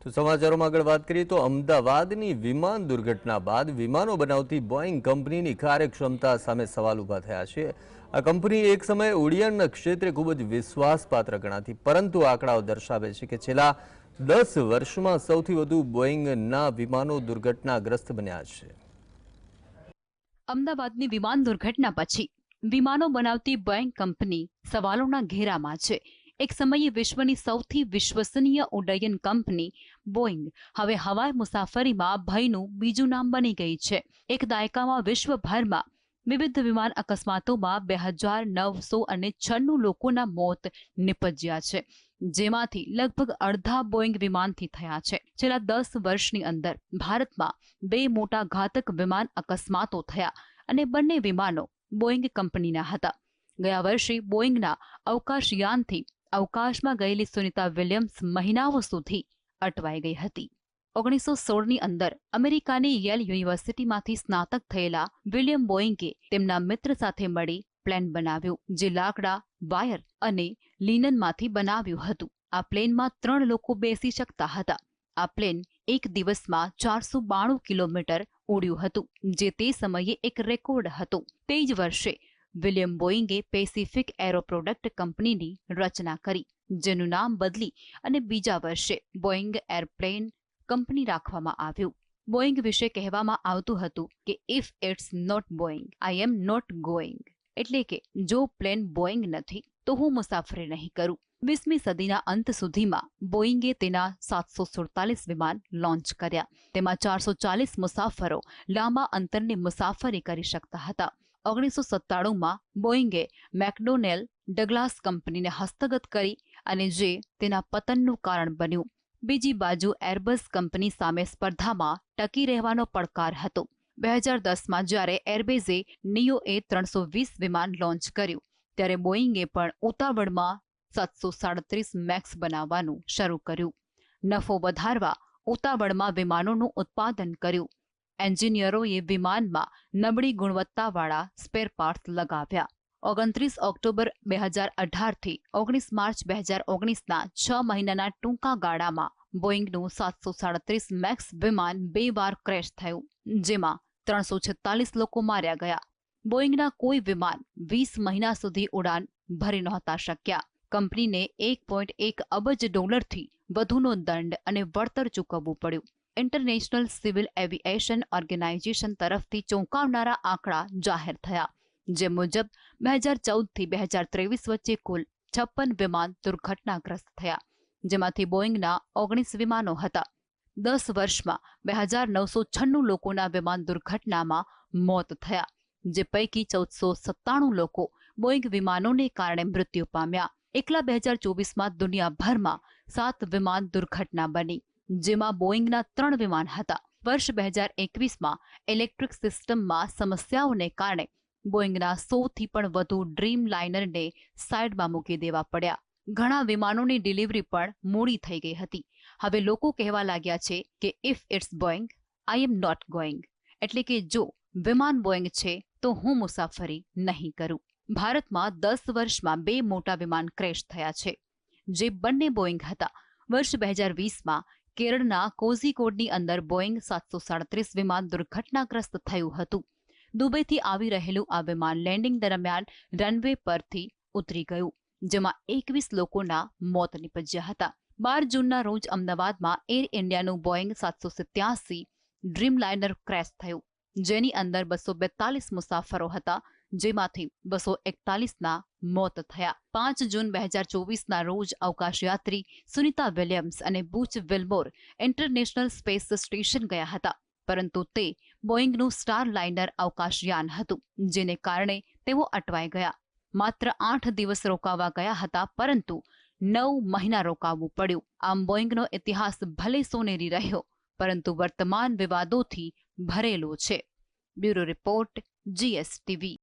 તો સમાચારોમાં આગળ વાત કરીએ તો અમદાવાદની વિમાન દુર્ઘટના બાદ વિમાનો બનાવતી બોઈંગ કંપનીની કાર્યક્ષમતા સામે સવાલ ઊભા થયા છે। આ કંપની એક સમયે ઉડ્ડયન ક્ષેત્રે ખૂબ જ વિશ્વાસપાત્ર ગણાતી, પરંતુ આંકડાઓ દર્શાવે છે કે છેલ્લા 10 વર્ષમાં સૌથી વધુ બોઈંગના વિમાનો દુર્ઘટનાગ્રસ્ત બન્યા છે। અમદાવાદની વિમાન દુર્ઘટના પછી વિમાનો બનાવતી બોઈંગ કંપની સવાલોના ઘેરામાં છે। એક સમયે વિશ્વની સૌથી વિશ્વસનીય ઉડ્ડયન કંપની બોઈંગ હવે હવાઈ મુસાફરીમાં ભયનું બીજું નામ બની ગઈ છે। એક દાયકામાં વિશ્વભરમાં વિવિધ વિમાન અકસ્માતોમાં 2996 લોકોના મોત નિપજ્યા છે, જેમાંથી લગભગ અડધા બોઈંગ વિમાનથી થયા છે। છેલ્લા 10 વર્ષની અંદર ભારતમાં 2 મોટા ઘાતક વિમાન અકસ્માતો થયા અને બંને વિમાનો બોઈંગ કંપનીના હતા। ગયા વર્ષે બોઈંગના અવકાશયાનથી અવકાશમાં ગયેલી સુનિતા વિલિયમ્સ મહિનાઓ સુધી અટવાઈ ગઈ હતી। 1916ની અંદર અમેરિકાની યેલ યુનિવર્સિટીમાંથી સ્નાતક થયેલા વિલિયમ બોઈંગે તેમના મિત્ર સાથે મળી પ્લેન બનાવ્યું, જે લાકડા, વાયર અને લિનનમાંથી બનાવ્યું હતું। આ પ્લેનમાં 3 લોકો બેસી શકતા હતા। આ પ્લેન એક દિવસમાં 492 કિલોમીટર ઉડ્યું હતું, જે તે સમયે એક રેકોર્ડ હતો। તે જ વર્ષે વિલિયમ બોઈંગે પેસિફિક એરો પ્રોડક્ટ કંપનીની રચના કરી, જેનું નામ બદલી અને બીજા વર્ષે બોઈંગ એરપ્લેન કંપની રાખવામાં આવ્યું। બોઈંગ વિશે કહેવામાં આવતું હતું કે if it's not Boeing, I am not going, એટલે કે જો પ્લેન બોઈંગ નથી તો હું મુસાફરી નહીં કરું। 20મી સદીના અંત સુધીમાં બોઈંગે તેના 747 વિમાન લોન્ચ કર્યા। તેમાં 440 મુસાફરો લાંબા અંતરની મુસાફરી કરી શકતા હતા। 1997માં બોઈંગે મેકડોનેલ ડગલાસ કંપનીને હસ્તગત કરી, અને જે તેના પતનનું કારણ બન્યું। બીજી બાજુ એરબસ કંપની સામે સ્પર્ધામાં ટકી રહેવાનો પડકાર હતો। 2010માં જ્યારે એરબેઝે નિયો A320 વિમાન લોન્ચ કર્યું, ત્યારે બોઈંગે પણ ઉતાવળમાં 737 મેક્સ બનાવવાનું શરૂ કર્યું। નફો વધારવા ઉતાવળમાં વિમાનોનું ઉત્પાદન કર્યું। એન્જિનિયરોએ વિમાનમાં નબળી ગુણવત્તાવાળા સ્પેર પાર્ટ્સ લગાવ્યા। 29 ઓક્ટોબર 2018થી 19 માર્ચ 2019ના 6 મહિનાના ટૂંકા ગાળામાં બોઈંગનું 737 મેક્સ વિમાન 2 વાર ક્રેશ થયું, જેમાં 346 લોકો માર્યા ગયા। બોઈંગના કોઈ વિમાન 20 મહિના સુધી ઉડાન ભરી નહોતા શક્યા। કંપનીને $1.1 અબજ વધુનો દંડ અને વળતર ચૂકવવું પડ્યું। ઇન્ટરનેશનલ સિવિલ એવિએશન ઓર્ગેનાઇઝેશન તરફથી ચોંકાવનારા આંકડા જાહેર થયા, જે મુજબ 2014થી 2023 વચ્ચે કુલ 56 વિમાન દુર્ઘટનાગ્રસ્ત થયા, જેમાંથી બોઈંગના 19 વિમાનો હતા। 10 વર્ષમાં 2996 લોકોના વિમાન દુર્ઘટનામાં મોત થયા, જે પૈકી 1497 લોકો બોઈંગ વિમાનોને કારણે મૃત્યુ પામ્યા। એકલા 2024માં દુનિયાભરમાં 7 વિમાન દુર્ઘટના બની, જેમાં બોઈંગના 3 વિમાન હતા। વર્ષ 2021માં ઇલેક્ટ્રિક સિસ્ટમમાં સમસ્યાઓને કારણે બોઈંગના 100થી પણ વધુ ડ્રીમ લાઇનરને સાઇડમાં મૂકી દેવા પડ્યા। ઘણા વિમાનોની ડિલિવરી પણ મોડી થઈ ગઈ હતી। હવે લોકો કહેવા લાગ્યા છે કે if it's Boeing, I am not going, એટલે કે જો વિમાન બોઈંગ છે તો હું મુસાફરી નહીં કરું। ભારતમાં 10 વર્ષમાં 2 મોટા વિમાન ક્રેશ થયા છે, જે બંને બોઈંગ હતા। વર્ષ 2020માં કેરળના કોઝિકોડની અંદર બોઈંગ 737 વિમાન દુર્ઘટનાગ્રસ્ત થયું હતું। દુબઈથી આવી રહેલું આ વિમાન લેન્ડિંગ દરમિયાન રનવે પરથી ઉતરી ગયું, જેમાં 21 લોકોના મોત નિપજ્યા હતા। 12 જૂનના રોજ અમદાવાદમાં એર ઇન્ડિયાનું બોઈંગ 787 ડ્રીમલાઇનર ક્રેશ થયું, જેની અંદર 242 મુસાફરો હતા, જેમાંથી 241ના મોત થયા। 5 જૂન 2024ના રોજ અવકાશયાત્રી સુનિતા વિલિયમ્સ અને બુચ વિલ્મોર ઇન્ટરનેશનલ સ્પેસ સ્ટેશન ગયા હતા, પરંતુ તે બોઈંગનું સ્ટાર લાઇનર અવકાશયાન હતું, જેને કારણે તેઓ અટવાઈ ગયા। માત્ર 8 દિવસ રોકાવા ગયા હતા, પરંતુ 9 મહિના રોકાવવું પડ્યું। આમ બોઈંગનો ઇતિહાસ ભલે સોનેરી રહ્યો, પરંતુ વર્તમાન વિવાદોથી ભરેલો છે। Bureau report, GSTV।